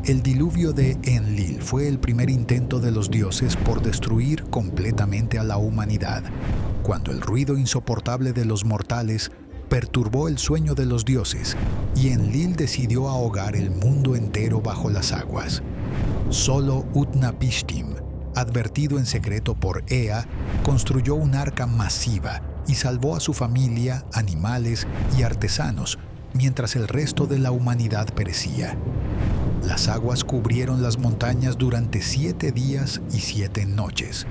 El diluvio de Enlil fue el primer intento de los dioses por destruir completamente a la humanidad, cuando el ruido insoportable de los mortales perturbó el sueño de los dioses y Enlil decidió ahogar el mundo entero bajo las aguas. Solo Utnapishtim, advertido en secreto por Ea, construyó un arca masiva y salvó a su familia, animales y artesanos, mientras el resto de la humanidad perecía. Las aguas cubrieron las montañas durante 7 días y 7 noches,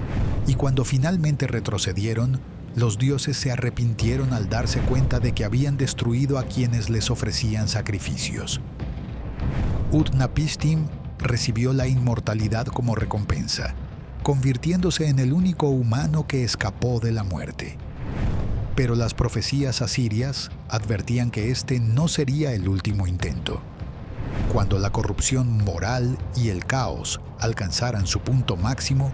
y cuando finalmente retrocedieron, los dioses se arrepintieron al darse cuenta de que habían destruido a quienes les ofrecían sacrificios. Utnapishtim recibió la inmortalidad como recompensa, convirtiéndose en el único humano que escapó de la muerte. Pero las profecías asirias advertían que este no sería el último intento. Cuando la corrupción moral y el caos alcanzaran su punto máximo,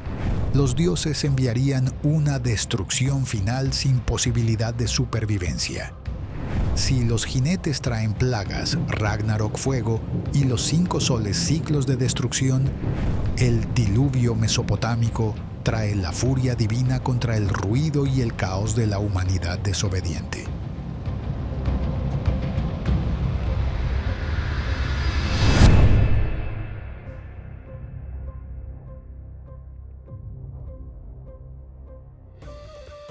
los dioses enviarían una destrucción final sin posibilidad de supervivencia. Si los jinetes traen plagas, Ragnarok fuego, y los 5 soles ciclos de destrucción, el diluvio mesopotámico trae la furia divina contra el ruido y el caos de la humanidad desobediente.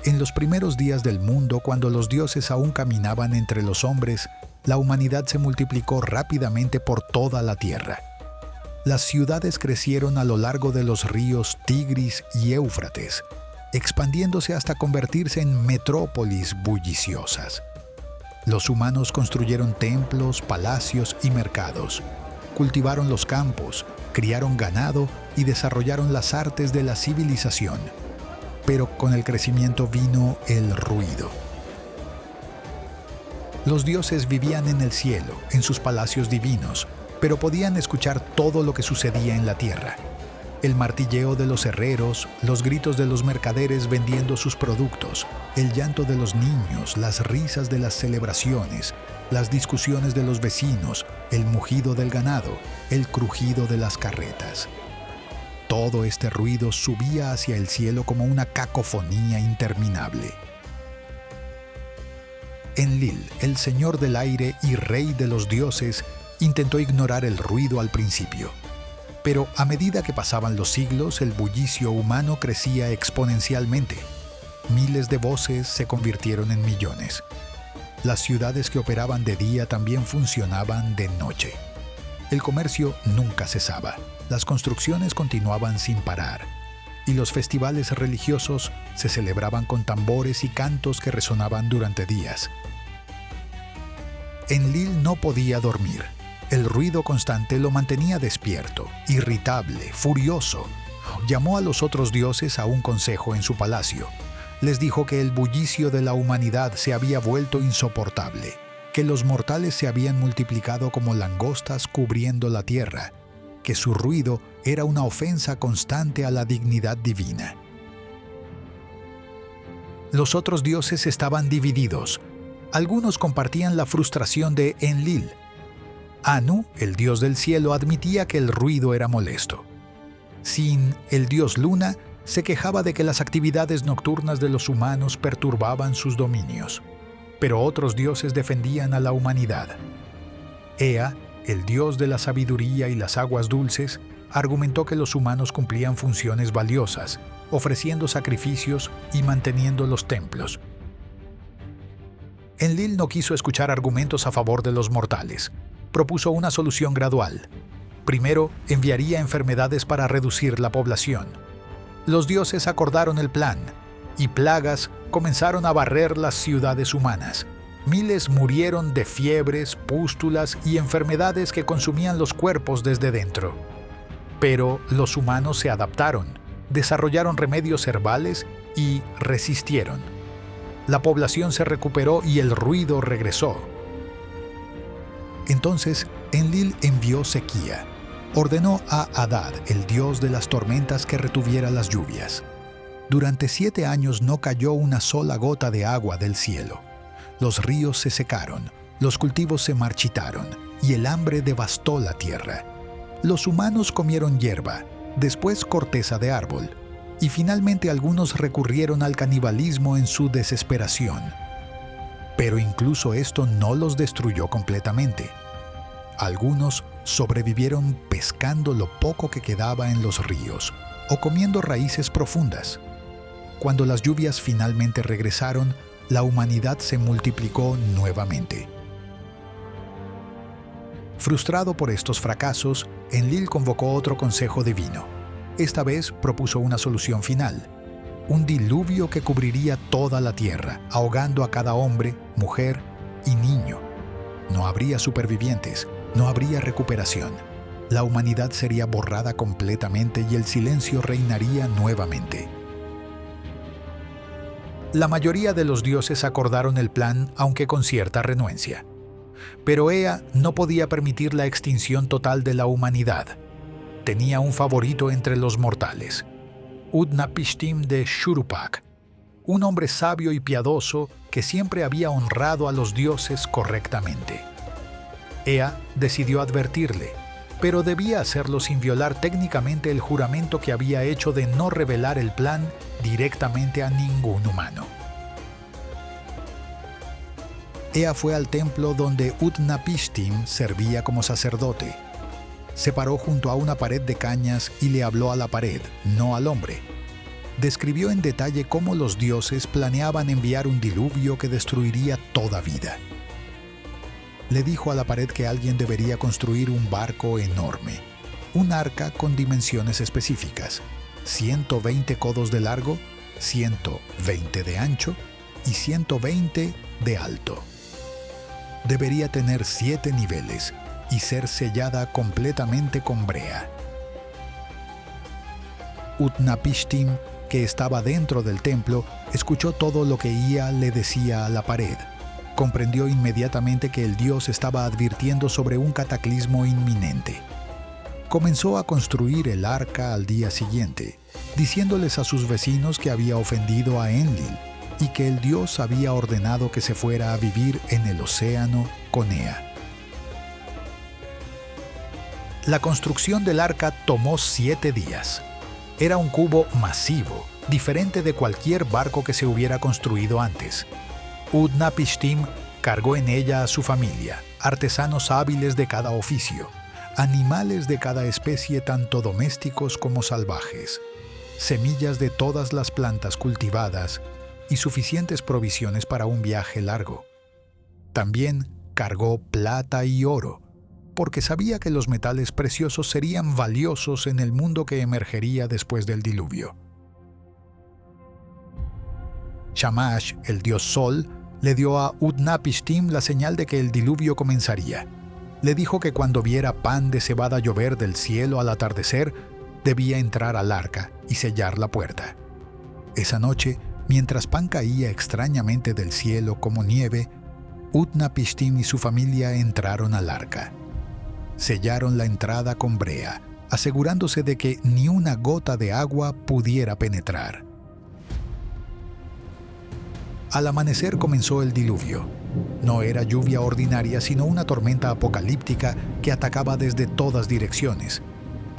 En los primeros días del mundo, cuando los dioses aún caminaban entre los hombres, la humanidad se multiplicó rápidamente por toda la tierra. Las ciudades crecieron a lo largo de los ríos Tigris y Éufrates, expandiéndose hasta convertirse en metrópolis bulliciosas. Los humanos construyeron templos, palacios y mercados, cultivaron los campos, criaron ganado y desarrollaron las artes de la civilización. Pero con el crecimiento vino el ruido. Los dioses vivían en el cielo, en sus palacios divinos, pero podían escuchar todo lo que sucedía en la tierra. El martilleo de los herreros, los gritos de los mercaderes vendiendo sus productos, el llanto de los niños, las risas de las celebraciones, las discusiones de los vecinos, el mugido del ganado, el crujido de las carretas. Todo este ruido subía hacia el cielo como una cacofonía interminable. Enlil, el señor del aire y rey de los dioses, intentó ignorar el ruido al principio. Pero a medida que pasaban los siglos, el bullicio humano crecía exponencialmente. Miles de voces se convirtieron en millones. Las ciudades que operaban de día también funcionaban de noche. El comercio nunca cesaba. Las construcciones continuaban sin parar, y los festivales religiosos se celebraban con tambores y cantos que resonaban durante días. Enlil no podía dormir. El ruido constante lo mantenía despierto, irritable, furioso. Llamó a los otros dioses a un consejo en su palacio. Les dijo que el bullicio de la humanidad se había vuelto insoportable, que los mortales se habían multiplicado como langostas cubriendo la tierra, que su ruido era una ofensa constante a la dignidad divina. Los otros dioses estaban divididos. Algunos compartían la frustración de Enlil. Anu, el dios del cielo, admitía que el ruido era molesto. Sin, el dios Luna, se quejaba de que las actividades nocturnas de los humanos perturbaban sus dominios. Pero otros dioses defendían a la humanidad. Ea, el dios de la sabiduría y las aguas dulces, argumentó que los humanos cumplían funciones valiosas, ofreciendo sacrificios y manteniendo los templos. Enlil no quiso escuchar argumentos a favor de los mortales. Propuso una solución gradual. Primero, enviaría enfermedades para reducir la población. Los dioses acordaron el plan, y plagas comenzaron a barrer las ciudades humanas. Miles murieron de fiebres, pústulas y enfermedades que consumían los cuerpos desde dentro. Pero los humanos se adaptaron, desarrollaron remedios herbales y resistieron. La población se recuperó y el ruido regresó. Entonces, Enlil envió sequía. Ordenó a Adad, el dios de las tormentas, que retuviera las lluvias. Durante 7 años no cayó una sola gota de agua del cielo. Los ríos se secaron, los cultivos se marchitaron y el hambre devastó la tierra. Los humanos comieron hierba, después corteza de árbol, y finalmente algunos recurrieron al canibalismo en su desesperación. Pero incluso esto no los destruyó completamente. Algunos sobrevivieron pescando lo poco que quedaba en los ríos o comiendo raíces profundas. Cuando las lluvias finalmente regresaron, la humanidad se multiplicó nuevamente. Frustrado por estos fracasos, Enlil convocó otro consejo divino. Esta vez propuso una solución final: un diluvio que cubriría toda la tierra, ahogando a cada hombre, mujer y niño. No habría supervivientes, no habría recuperación. La humanidad sería borrada completamente y el silencio reinaría nuevamente. La mayoría de los dioses acordaron el plan, aunque con cierta renuencia. Pero Ea no podía permitir la extinción total de la humanidad. Tenía un favorito entre los mortales: Utnapishtim de Shuruppak, un hombre sabio y piadoso que siempre había honrado a los dioses correctamente. Ea decidió advertirle, pero debía hacerlo sin violar técnicamente el juramento que había hecho de no revelar el plan directamente a ningún humano. Ea fue al templo donde Utnapishtim servía como sacerdote. Se paró junto a una pared de cañas y le habló a la pared, no al hombre. Describió en detalle cómo los dioses planeaban enviar un diluvio que destruiría toda vida. Le dijo a la pared que alguien debería construir un barco enorme, un arca con dimensiones específicas: 120 codos de largo, 120 de ancho y 120 de alto. Debería tener 7 niveles y ser sellada completamente con brea. Utnapishtim, que estaba dentro del templo, escuchó todo lo que Ea le decía a la pared. Comprendió inmediatamente que el dios estaba advirtiendo sobre un cataclismo inminente. Comenzó a construir el arca al día siguiente, diciéndoles a sus vecinos que había ofendido a Enlil y que el dios había ordenado que se fuera a vivir en el océano con Ea. La construcción del arca tomó 7 días. Era un cubo masivo, diferente de cualquier barco que se hubiera construido antes. Utnapishtim cargó en ella a su familia, artesanos hábiles de cada oficio, animales de cada especie tanto domésticos como salvajes, semillas de todas las plantas cultivadas y suficientes provisiones para un viaje largo. También cargó plata y oro, porque sabía que los metales preciosos serían valiosos en el mundo que emergería después del diluvio. Shamash, el dios Sol, le dio a Utnapishtim la señal de que el diluvio comenzaría. Le dijo que cuando viera pan de cebada llover del cielo al atardecer, debía entrar al arca y sellar la puerta. Esa noche, mientras pan caía extrañamente del cielo como nieve, Utnapishtim y su familia entraron al arca. Sellaron la entrada con brea, asegurándose de que ni una gota de agua pudiera penetrar. Al amanecer comenzó el diluvio. No era lluvia ordinaria, sino una tormenta apocalíptica que atacaba desde todas direcciones.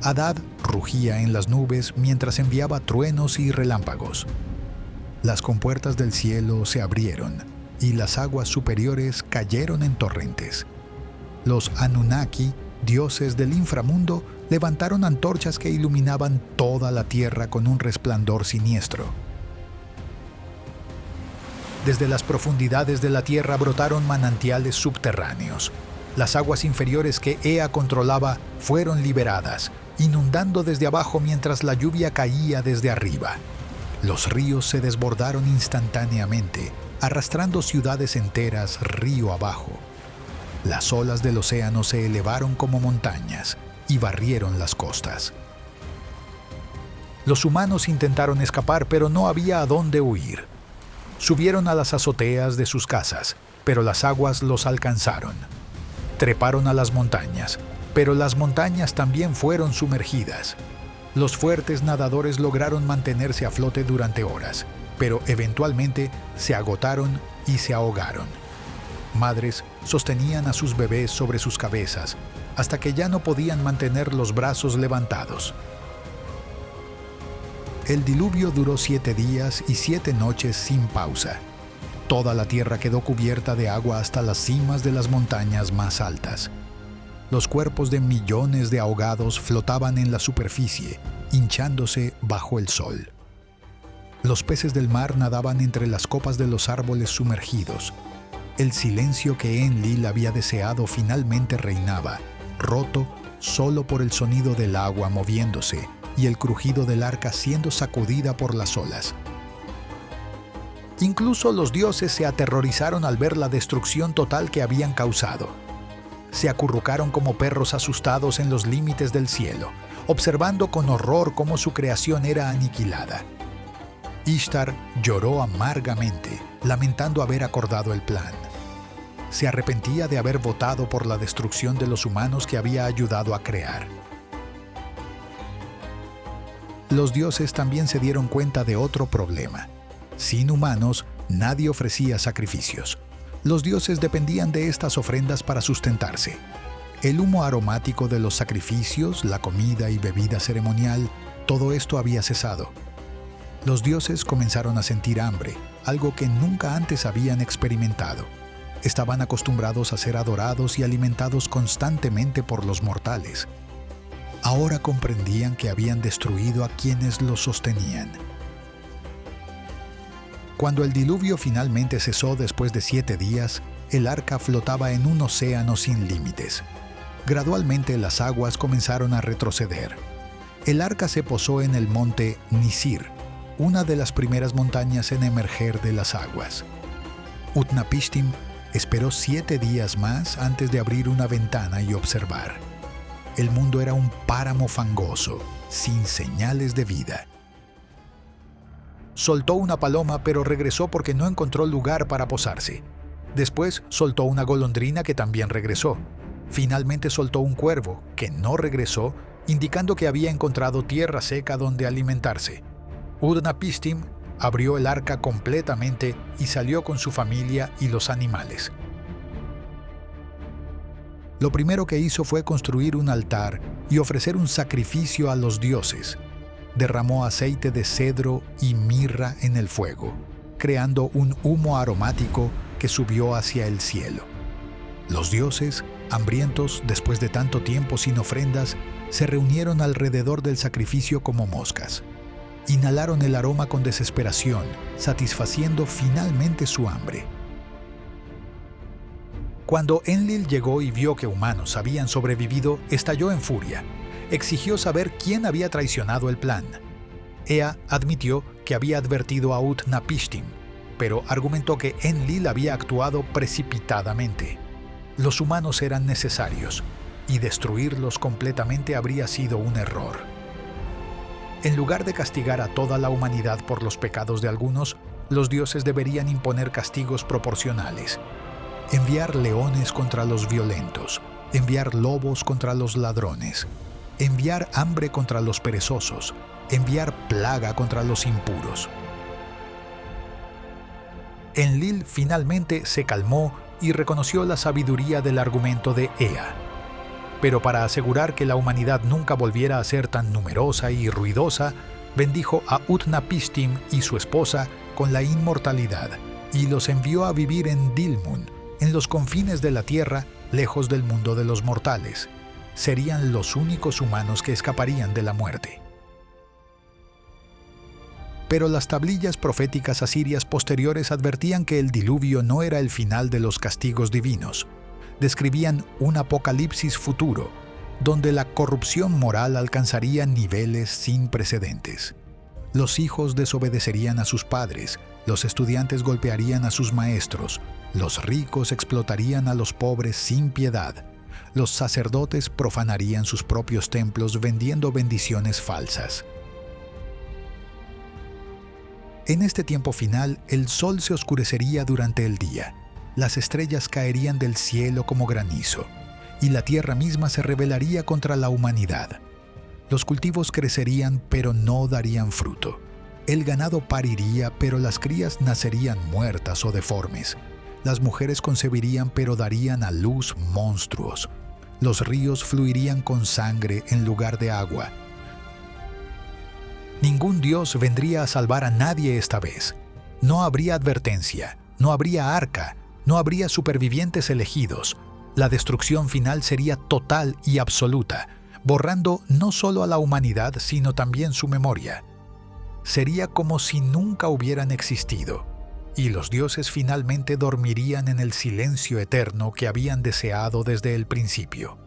Hadad rugía en las nubes mientras enviaba truenos y relámpagos. Las compuertas del cielo se abrieron y las aguas superiores cayeron en torrentes. Los Anunnaki, dioses del inframundo, levantaron antorchas que iluminaban toda la tierra con un resplandor siniestro. Desde las profundidades de la tierra brotaron manantiales subterráneos. Las aguas inferiores que Ea controlaba fueron liberadas, inundando desde abajo mientras la lluvia caía desde arriba. Los ríos se desbordaron instantáneamente, arrastrando ciudades enteras río abajo. Las olas del océano se elevaron como montañas y barrieron las costas. Los humanos intentaron escapar, pero no había a dónde huir. Subieron a las azoteas de sus casas, pero las aguas los alcanzaron. Treparon a las montañas, pero las montañas también fueron sumergidas. Los fuertes nadadores lograron mantenerse a flote durante horas, pero eventualmente se agotaron y se ahogaron. Madres sostenían a sus bebés sobre sus cabezas, hasta que ya no podían mantener los brazos levantados. El diluvio duró 7 días y 7 noches sin pausa. Toda la tierra quedó cubierta de agua hasta las cimas de las montañas más altas. Los cuerpos de millones de ahogados flotaban en la superficie, hinchándose bajo el sol. Los peces del mar nadaban entre las copas de los árboles sumergidos. El silencio que Enlil había deseado finalmente reinaba, roto solo por el sonido del agua moviéndose y el crujido del arca siendo sacudida por las olas. Incluso los dioses se aterrorizaron al ver la destrucción total que habían causado. Se acurrucaron como perros asustados en los límites del cielo, observando con horror cómo su creación era aniquilada. Ishtar lloró amargamente, lamentando haber acordado el plan. Se arrepentía de haber votado por la destrucción de los humanos que había ayudado a crear. Los dioses también se dieron cuenta de otro problema. Sin humanos, nadie ofrecía sacrificios. Los dioses dependían de estas ofrendas para sustentarse. El humo aromático de los sacrificios, la comida y bebida ceremonial, todo esto había cesado. Los dioses comenzaron a sentir hambre, algo que nunca antes habían experimentado. Estaban acostumbrados a ser adorados y alimentados constantemente por los mortales. Ahora comprendían que habían destruido a quienes los sostenían. Cuando el diluvio finalmente cesó después de 7 días, el arca flotaba en un océano sin límites. Gradualmente las aguas comenzaron a retroceder. El arca se posó en el monte Nisir, una de las primeras montañas en emerger de las aguas. Utnapishtim esperó 7 días más antes de abrir una ventana y observar. El mundo era un páramo fangoso, sin señales de vida. Soltó una paloma, pero regresó porque no encontró lugar para posarse. Después soltó una golondrina que también regresó. Finalmente soltó un cuervo, que no regresó, indicando que había encontrado tierra seca donde alimentarse. Utnapishtim abrió el arca completamente y salió con su familia y los animales. Lo primero que hizo fue construir un altar y ofrecer un sacrificio a los dioses. Derramó aceite de cedro y mirra en el fuego, creando un humo aromático que subió hacia el cielo. Los dioses, hambrientos después de tanto tiempo sin ofrendas, se reunieron alrededor del sacrificio como moscas. Inhalaron el aroma con desesperación, satisfaciendo finalmente su hambre. Cuando Enlil llegó y vio que humanos habían sobrevivido, estalló en furia. Exigió saber quién había traicionado el plan. Ea admitió que había advertido a Utnapishtim, pero argumentó que Enlil había actuado precipitadamente. Los humanos eran necesarios, y destruirlos completamente habría sido un error. En lugar de castigar a toda la humanidad por los pecados de algunos, los dioses deberían imponer castigos proporcionales. Enviar leones contra los violentos, enviar lobos contra los ladrones, enviar hambre contra los perezosos, enviar plaga contra los impuros. Enlil finalmente se calmó y reconoció la sabiduría del argumento de Ea. Pero para asegurar que la humanidad nunca volviera a ser tan numerosa y ruidosa, bendijo a Utnapishtim y su esposa con la inmortalidad y los envió a vivir en Dilmun, en los confines de la tierra, lejos del mundo de los mortales. Serían los únicos humanos que escaparían de la muerte. Pero las tablillas proféticas asirias posteriores advertían que el diluvio no era el final de los castigos divinos. Describían un apocalipsis futuro, donde la corrupción moral alcanzaría niveles sin precedentes. Los hijos desobedecerían a sus padres, los estudiantes golpearían a sus maestros, los ricos explotarían a los pobres sin piedad, los sacerdotes profanarían sus propios templos vendiendo bendiciones falsas. En este tiempo final, el sol se oscurecería durante el día, las estrellas caerían del cielo como granizo, y la tierra misma se rebelaría contra la humanidad. Los cultivos crecerían, pero no darían fruto. El ganado pariría, pero las crías nacerían muertas o deformes. Las mujeres concebirían, pero darían a luz monstruos. Los ríos fluirían con sangre en lugar de agua. Ningún Dios vendría a salvar a nadie esta vez. No habría advertencia, no habría arca, no habría supervivientes elegidos. La destrucción final sería total y absoluta, borrando no solo a la humanidad, sino también su memoria. Sería como si nunca hubieran existido, y los dioses finalmente dormirían en el silencio eterno que habían deseado desde el principio.